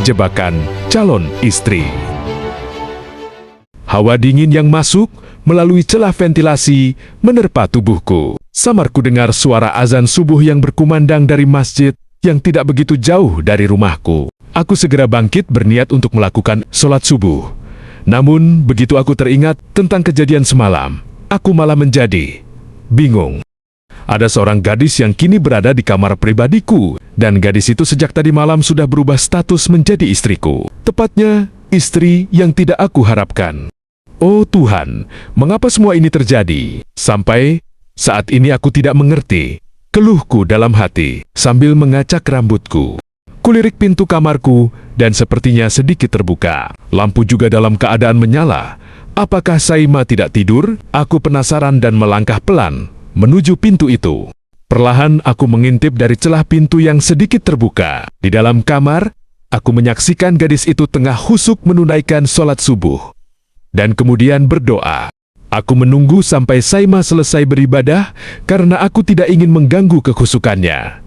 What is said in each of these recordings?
jebakan calon istri. Hawa dingin yang masuk melalui celah ventilasi menerpa tubuhku. Samar ku dengar suara azan subuh yang berkumandang dari masjid yang tidak begitu jauh dari rumahku. Aku segera bangkit berniat untuk melakukan sholat subuh. Namun, begitu aku teringat tentang kejadian semalam, aku malah menjadi bingung. Ada seorang gadis yang kini berada di kamar pribadiku, dan gadis itu sejak tadi malam sudah berubah status menjadi istriku. Tepatnya, istri yang tidak aku harapkan. Oh Tuhan, mengapa semua ini terjadi? Sampai saat ini aku tidak mengerti. Keluhku dalam hati sambil mengacak rambutku. Kulirik pintu kamarku dan sepertinya sedikit terbuka. Lampu juga dalam keadaan menyala. Apakah Saima tidak tidur? Aku penasaran dan melangkah pelan menuju pintu itu. Perlahan aku mengintip dari celah pintu yang sedikit terbuka. Di dalam kamar, aku menyaksikan gadis itu tengah khusyuk menunaikan sholat subuh. Dan kemudian berdoa. Aku menunggu sampai Saima selesai beribadah karena aku tidak ingin mengganggu kekhusyukannya.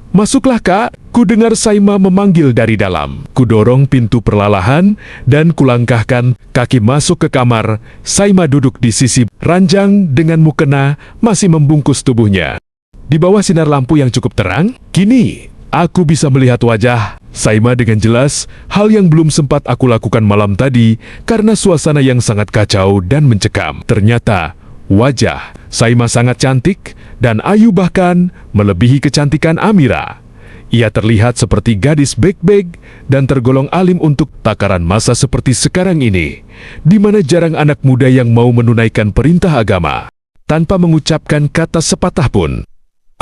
Masuklah kak, ku dengar Saima memanggil dari dalam. Ku dorong pintu perlahan dan kulangkahkan kaki masuk ke kamar. Saima duduk di sisi ranjang dengan mukena masih membungkus tubuhnya. Di bawah sinar lampu yang cukup terang, kini aku bisa melihat wajah Saima dengan jelas, hal yang belum sempat aku lakukan malam tadi karena suasana yang sangat kacau dan mencekam. Ternyata, wajah Saima sangat cantik dan ayu bahkan melebihi kecantikan Amira. Ia terlihat seperti gadis baik-baik dan tergolong alim untuk takaran masa seperti sekarang ini, di mana jarang anak muda yang mau menunaikan perintah agama. Tanpa mengucapkan kata sepatah pun,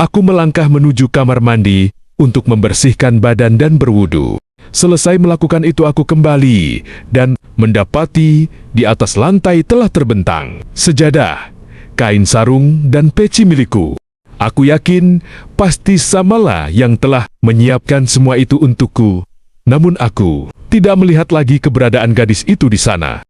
aku melangkah menuju kamar mandi untuk membersihkan badan dan berwudu. Selesai melakukan itu aku kembali dan mendapati di atas lantai telah terbentang sejadah, kain sarung dan peci milikku. Aku yakin pasti Samala yang telah menyiapkan semua itu untukku. Namun aku tidak melihat lagi keberadaan gadis itu di sana.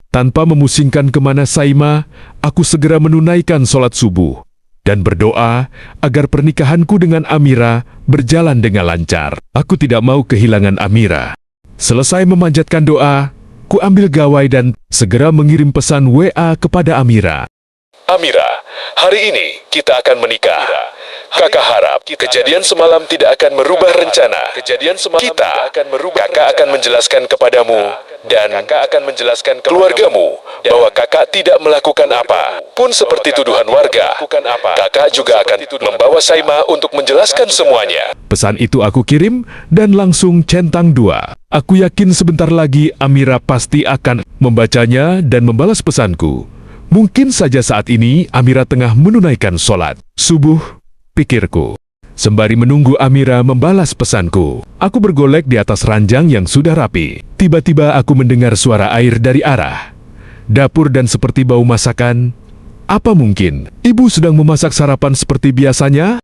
Tanpa memusingkan kemana Saima, aku segera menunaikan sholat subuh dan berdoa agar pernikahanku dengan Amira berjalan dengan lancar. Aku tidak mau kehilangan Amira. Selesai memanjatkan doa, ku ambil gawai dan segera mengirim pesan WA kepada Amira. Amira, hari ini kita akan menikah. Kakak harap kejadian semalam tidak akan merubah rencana. Kakak akan menjelaskan kepadamu dan kakak akan menjelaskan keluargamu bahwa kakak tidak melakukan apa pun seperti tuduhan warga. Kakak juga akan membawa Saima untuk menjelaskan semuanya. Pesan itu aku kirim dan langsung centang dua. Aku yakin sebentar lagi Amira pasti akan membacanya dan membalas pesanku. Mungkin saja saat ini Amira tengah menunaikan sholat subuh, pikirku. Sembari menunggu Amira membalas pesanku, aku bergolek di atas ranjang yang sudah rapi. Tiba-tiba aku mendengar suara air dari arah dapur dan seperti bau masakan. Apa mungkin ibu sedang memasak sarapan seperti biasanya?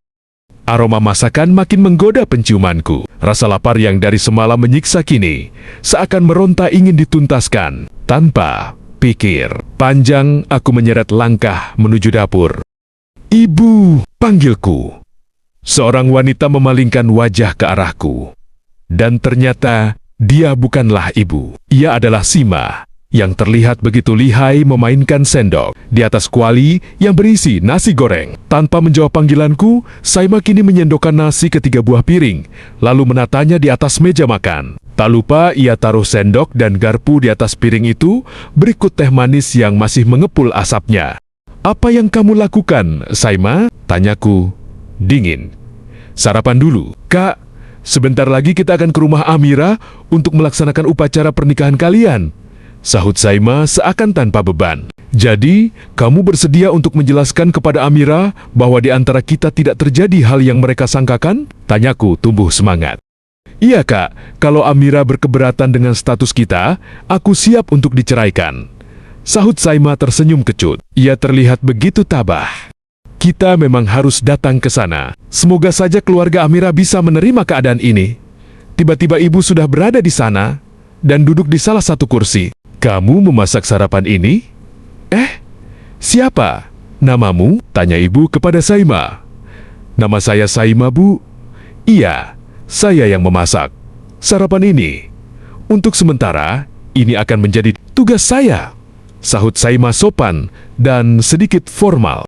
Aroma masakan makin menggoda penciumanku. Rasa lapar yang dari semalam menyiksa kini seakan meronta ingin dituntaskan. Tanpa pikir panjang, aku menyeret langkah menuju dapur. Ibu, panggilku. Seorang wanita memalingkan wajah ke arahku. Dan ternyata dia bukanlah ibu. Ia adalah Sima, yang terlihat begitu lihai memainkan sendok di atas kuali yang berisi nasi goreng. Tanpa menjawab panggilanku, Saima kini menyendokkan nasi ke 3 buah piring, lalu menatanya di atas meja makan. Tak lupa ia taruh sendok dan garpu di atas piring itu, berikut teh manis yang masih mengepul asapnya. Apa yang kamu lakukan, Saima? Tanyaku, dingin. Sarapan dulu. Kak, sebentar lagi kita akan ke rumah Amira untuk melaksanakan upacara pernikahan kalian. Sahut Saima seakan tanpa beban. Jadi, kamu bersedia untuk menjelaskan kepada Amira bahwa di antara kita tidak terjadi hal yang mereka sangkakan? Tanyaku tumbuh semangat. Iya kak, kalau Amira berkeberatan dengan status kita, aku siap untuk diceraikan. Sahut Saima tersenyum kecut. Ia terlihat begitu tabah. Kita memang harus datang ke sana. Semoga saja keluarga Amira bisa menerima keadaan ini. Tiba-tiba ibu sudah berada di sana dan duduk di salah satu kursi. Kamu memasak sarapan ini? Siapa? Namamu? Tanya ibu kepada Saima. Nama saya Saima, Bu. Iya, saya yang memasak. sarapan ini. Untuk sementara, ini akan menjadi tugas saya, sahut Saima sopan dan sedikit formal.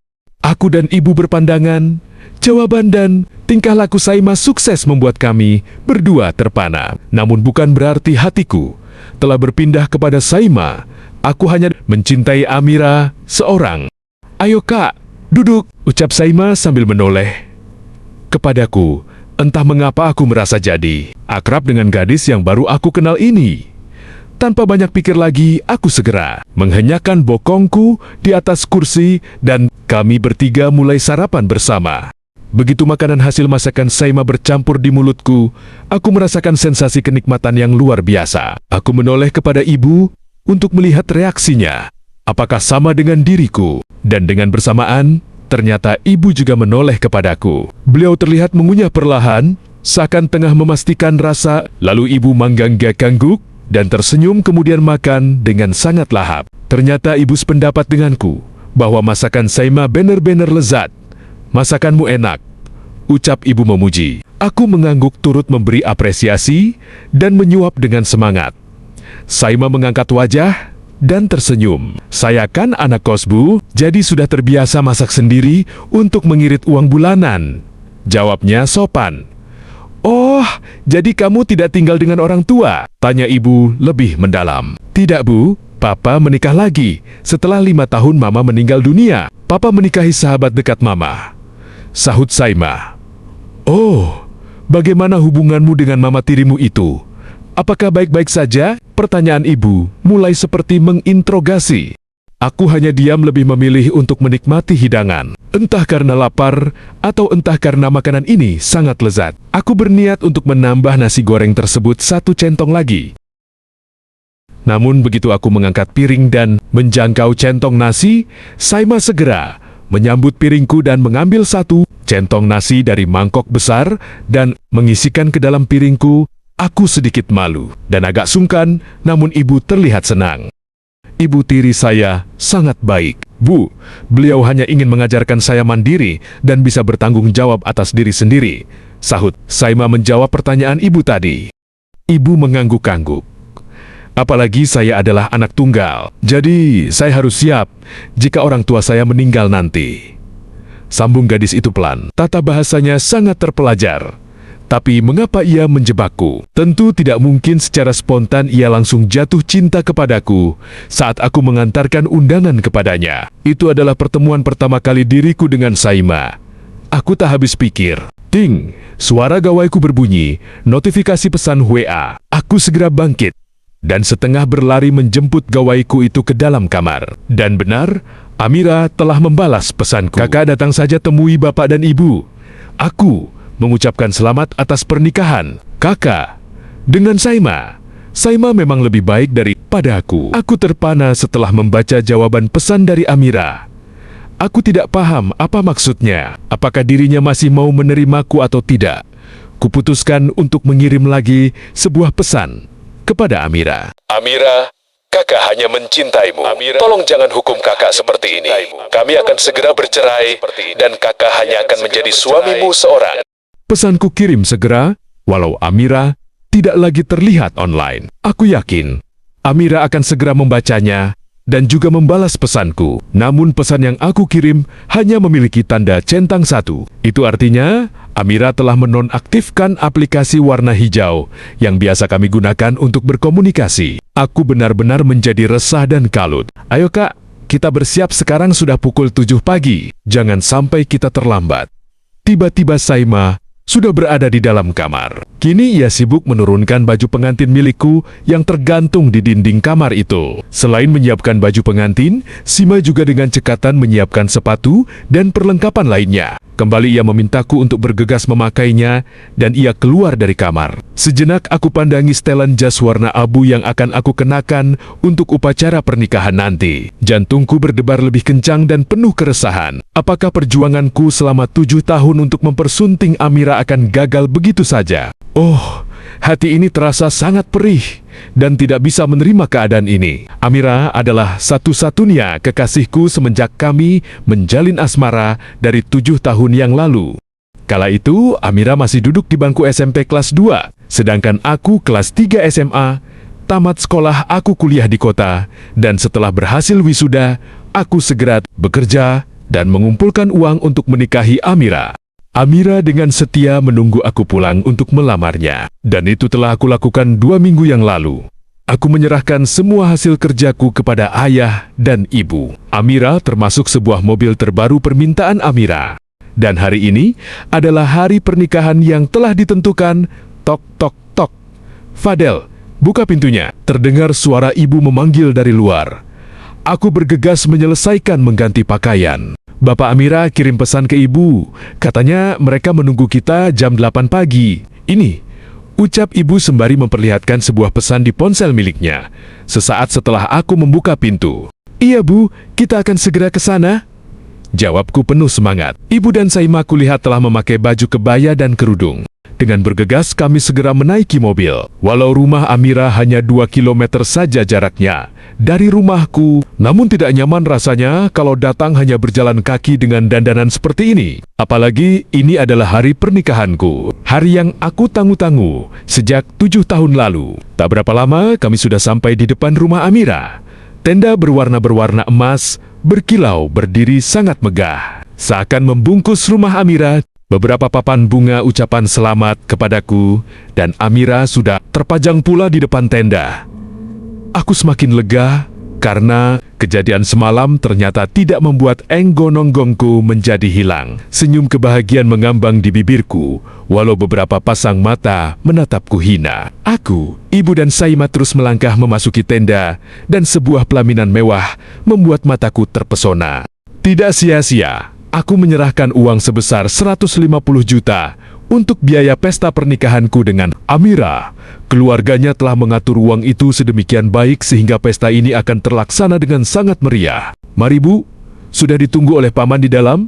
Aku dan ibu berpandangan, jawaban dan tingkah laku Saima sukses membuat kami berdua terpana. Namun bukan berarti hatiku telah berpindah kepada Saima. Aku hanya mencintai Amira seorang. Ayo kak, duduk, ucap Saima sambil menoleh kepadaku. Entah mengapa aku merasa jadi akrab dengan gadis yang baru aku kenal ini. Tanpa banyak pikir lagi, aku segera menghenyakan bokongku di atas kursi dan kami bertiga mulai sarapan bersama. Begitu makanan hasil masakan Saima bercampur di mulutku, aku merasakan sensasi kenikmatan yang luar biasa. Aku menoleh kepada ibu untuk melihat reaksinya. Apakah sama dengan diriku? Dan dengan bersamaan, ternyata ibu juga menoleh kepadaku. Beliau terlihat mengunyah perlahan, seakan tengah memastikan rasa, lalu ibu manggang-gangguk dan tersenyum kemudian makan dengan sangat lahap. Ternyata ibu sependapat denganku, bahwa masakan Saima benar-benar lezat. Masakanmu enak, ucap ibu memuji. Aku mengangguk turut memberi apresiasi dan menyuap dengan semangat. Saima mengangkat wajah dan tersenyum. Saya kan anak kos bu, jadi sudah terbiasa masak sendiri untuk mengirit uang bulanan. Jawabnya sopan. Oh, jadi kamu tidak tinggal dengan orang tua? Tanya ibu lebih mendalam. Tidak bu, papa menikah lagi. Setelah 5 tahun mama meninggal dunia, papa menikahi sahabat dekat mama, sahut Saima. Oh, bagaimana hubunganmu dengan mama tirimu itu? Apakah baik-baik saja? Pertanyaan ibu mulai seperti menginterogasi. Aku hanya diam, lebih memilih untuk menikmati hidangan. Entah karena lapar atau entah karena makanan ini sangat lezat. Aku berniat untuk menambah nasi goreng tersebut 1 centong lagi. Namun begitu aku mengangkat piring dan menjangkau centong nasi, Saima segera menyambut piringku dan mengambil 1 centong nasi dari mangkok besar dan mengisikan ke dalam piringku. Aku sedikit malu dan agak sungkan, namun ibu terlihat senang. Ibu tiri saya sangat baik. Bu, beliau hanya ingin mengajarkan saya mandiri dan bisa bertanggung jawab atas diri sendiri, sahut Saima menjawab pertanyaan ibu tadi. Ibu mengangguk-angguk. Apalagi saya adalah anak tunggal, jadi saya harus siap jika orang tua saya meninggal nanti. Sambung gadis itu pelan. Tata bahasanya sangat terpelajar. Tapi mengapa ia menjebakku? Tentu tidak mungkin secara spontan ia langsung jatuh cinta kepadaku saat aku mengantarkan undangan kepadanya. Itu adalah pertemuan pertama kali diriku dengan Saima. Aku tak habis pikir. Ting, suara gawaiku berbunyi, notifikasi pesan WA. Aku segera bangkit dan setengah berlari menjemput gawaiku itu ke dalam kamar. Dan benar, Amira telah membalas pesanku. Kakak datang saja temui bapak dan ibu. Aku mengucapkan selamat atas pernikahan kakak dengan Saima. Saima memang lebih baik daripada aku. Aku terpana setelah membaca jawaban pesan dari Amira. Aku tidak paham apa maksudnya. Apakah dirinya masih mau menerimaku atau tidak? Kuputuskan untuk mengirim lagi sebuah pesan kepada Amira. Amira, kakak hanya mencintaimu. Amira, tolong jangan hukum kakak seperti ini. Kami akan segera bercerai dan kakak hanya akan menjadi suamimu seorang. Pesanku kirim segera, walau Amira tidak lagi terlihat online. Aku yakin Amira akan segera membacanya dan juga membalas pesanku. Namun pesan yang aku kirim hanya memiliki tanda centang 1. Itu artinya Amira telah menonaktifkan aplikasi warna hijau yang biasa kami gunakan untuk berkomunikasi. Aku benar-benar menjadi resah dan kalut. Ayo kak, kita bersiap, sekarang sudah pukul 7 pagi. Jangan sampai kita terlambat. Tiba-tiba Saima sudah berada di dalam kamar. Kini ia sibuk menurunkan baju pengantin milikku yang tergantung di dinding kamar itu. Selain menyiapkan baju pengantin, Sima juga dengan cekatan menyiapkan sepatu dan perlengkapan lainnya. Kembali ia memintaku untuk bergegas memakainya dan ia keluar dari kamar. Sejenak aku pandangi setelan jas warna abu yang akan aku kenakan untuk upacara pernikahan nanti. Jantungku berdebar lebih kencang dan penuh keresahan. Apakah perjuanganku selama 7 tahun untuk mempersunting Amira akan gagal begitu saja? Oh, hati ini terasa sangat perih dan tidak bisa menerima keadaan ini. Amira adalah satu-satunya kekasihku semenjak kami menjalin asmara dari 7 tahun yang lalu. Kala itu, Amira masih duduk di bangku SMP kelas 2, sedangkan aku kelas 3 SMA. Tamat sekolah, aku kuliah di kota, dan setelah berhasil wisuda, aku segera bekerja dan mengumpulkan uang untuk menikahi Amira. Amira dengan setia menunggu aku pulang untuk melamarnya, dan itu telah aku lakukan 2 minggu yang lalu. Aku menyerahkan semua hasil kerjaku kepada ayah dan ibu. Amira termasuk sebuah mobil terbaru permintaan Amira. Dan hari ini adalah hari pernikahan yang telah ditentukan. Tok, tok, tok. Fadel, buka pintunya. Terdengar suara ibu memanggil dari luar. Aku bergegas menyelesaikan mengganti pakaian. Bapak Amira kirim pesan ke ibu. Katanya mereka menunggu kita jam 8 pagi. Ini, ucap ibu sembari memperlihatkan sebuah pesan di ponsel miliknya. Sesaat setelah aku membuka pintu. Iya bu, kita akan segera ke sana. Jawabku penuh semangat. Ibu dan Saima kulihat telah memakai baju kebaya dan kerudung. Dengan bergegas kami segera menaiki mobil. Walau rumah Amira hanya 2 kilometer saja jaraknya dari rumahku, namun tidak nyaman rasanya kalau datang hanya berjalan kaki dengan dandanan seperti ini. Apalagi ini adalah hari pernikahanku. Hari yang aku tanggu-tanggu sejak 7 tahun lalu. Tak berapa lama kami sudah sampai di depan rumah Amira. Tenda berwarna-berwarna emas, berkilau, berdiri sangat megah. Seakan membungkus rumah Amira, beberapa papan bunga ucapan selamat kepadaku, dan Amira sudah terpajang pula di depan tenda. Aku semakin lega, karena kejadian semalam ternyata tidak membuat enggononggongku menjadi hilang. Senyum kebahagiaan mengambang di bibirku, walau beberapa pasang mata menatapku hina. Aku, ibu dan Saima terus melangkah memasuki tenda, dan sebuah pelaminan mewah membuat mataku terpesona. Tidak sia-sia, aku menyerahkan uang sebesar 150 juta untuk biaya pesta pernikahanku dengan Amira. Keluarganya telah mengatur uang itu sedemikian baik sehingga pesta ini akan terlaksana dengan sangat meriah. Mari bu, sudah ditunggu oleh paman di dalam.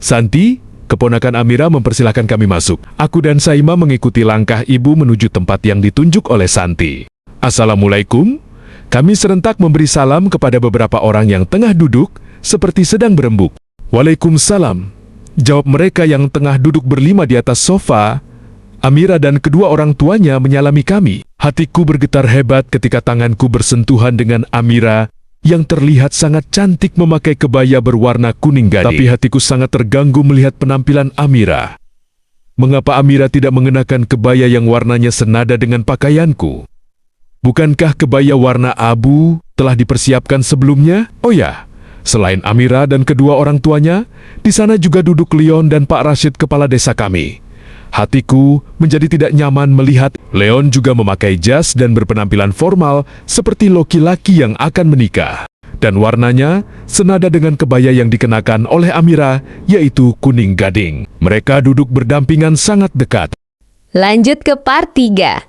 Santi, keponakan Amira, mempersilahkan kami masuk. Aku dan Saima mengikuti langkah ibu menuju tempat yang ditunjuk oleh Santi. Assalamualaikum. Kami serentak memberi salam kepada beberapa orang yang tengah duduk seperti sedang berembuk. Waalaikumsalam, jawab mereka yang tengah duduk berlima di atas sofa. Amira dan kedua orang tuanya menyalami kami. Hatiku bergetar hebat ketika tanganku bersentuhan dengan Amira yang terlihat sangat cantik memakai kebaya berwarna kuning gading. Tapi hatiku sangat terganggu melihat penampilan Amira. Mengapa Amira tidak mengenakan kebaya yang warnanya senada dengan pakaianku? Bukankah kebaya warna abu telah dipersiapkan sebelumnya? Oh ya, selain Amira dan kedua orang tuanya, di sana juga duduk Leon dan Pak Rashid, kepala desa kami. Hatiku menjadi tidak nyaman melihat Leon juga memakai jas dan berpenampilan formal seperti laki-laki yang akan menikah. Dan warnanya senada dengan kebaya yang dikenakan oleh Amira, yaitu kuning gading. Mereka duduk berdampingan sangat dekat. Lanjut ke part 3.